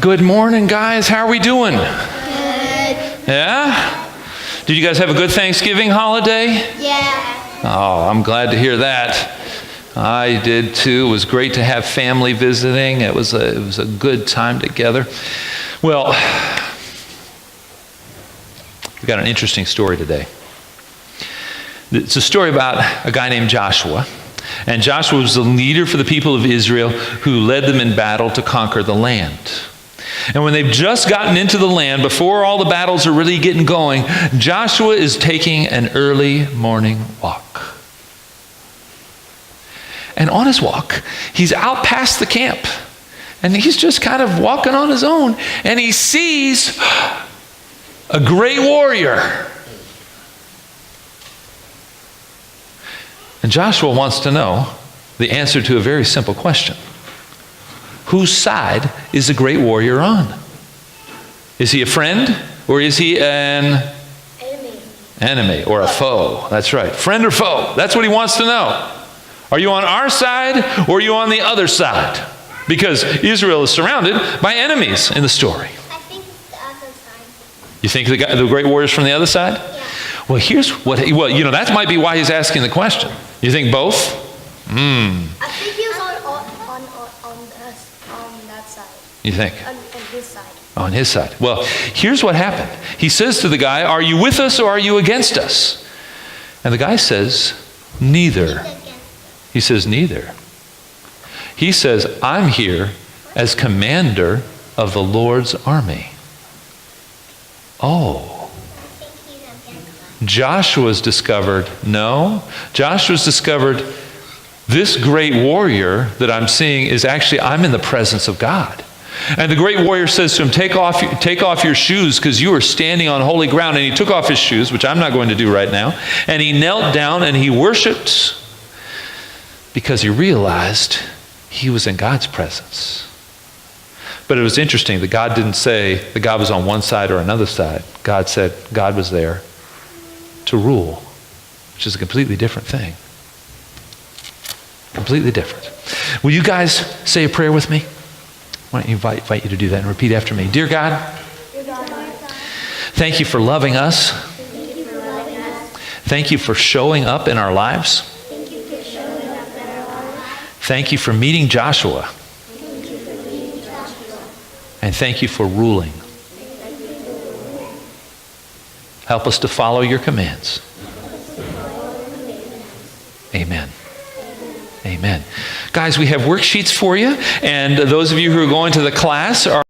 Good morning, guys. How are we doing? Good. Yeah? Did you guys have a good Thanksgiving holiday? Yeah. Oh, I'm glad to hear that. I did too. It was great to have family visiting. It was a good time together. Well, we got an interesting story today. It's a story about a guy named Joshua. And Joshua was the leader for the people of Israel who led them in battle to conquer the land. And when they've just gotten into the land, before all the battles are really getting going, Joshua is taking an early morning walk. And on his walk, he's out past the camp. And he's just kind of walking on his own. And he sees a great warrior. And Joshua wants to know the answer to a very simple question. Whose side is the great warrior on? Is he a friend or is he an enemy or a foe? That's right. Friend or foe? That's what he wants to know. Are you on our side or are you on the other side? Because Israel is surrounded by enemies in the story. I think it's the other side. You think the great warrior's from the other side? Yeah. Well, that might be why he's asking the question. You think both? I think he was on that side. You think? On his side. On his side. Well, here's what happened. He says to the guy, are you with us or are you against us? And the guy says, neither. He says, neither. He says, I'm here as commander of the Lord's army. Oh. Joshua's discovered, this great warrior that I'm seeing is actually, I'm in the presence of God. And the great warrior says to him, take off your shoes because you are standing on holy ground. And he took off his shoes, which I'm not going to do right now. And he knelt down and he worshiped because he realized he was in God's presence. But it was interesting that God didn't say that God was on one side or another side. God said God was there to rule, which is a completely different thing. Completely different. Will you guys say a prayer with me? Why don't you invite you to do that and repeat after me. Dear God, thank you for loving us. Thank you for showing up in our lives. Thank you for meeting Joshua. And thank you for ruling. Help us to follow your commands. Amen. Amen. Guys, we have worksheets for you, and those of you who are going to the class are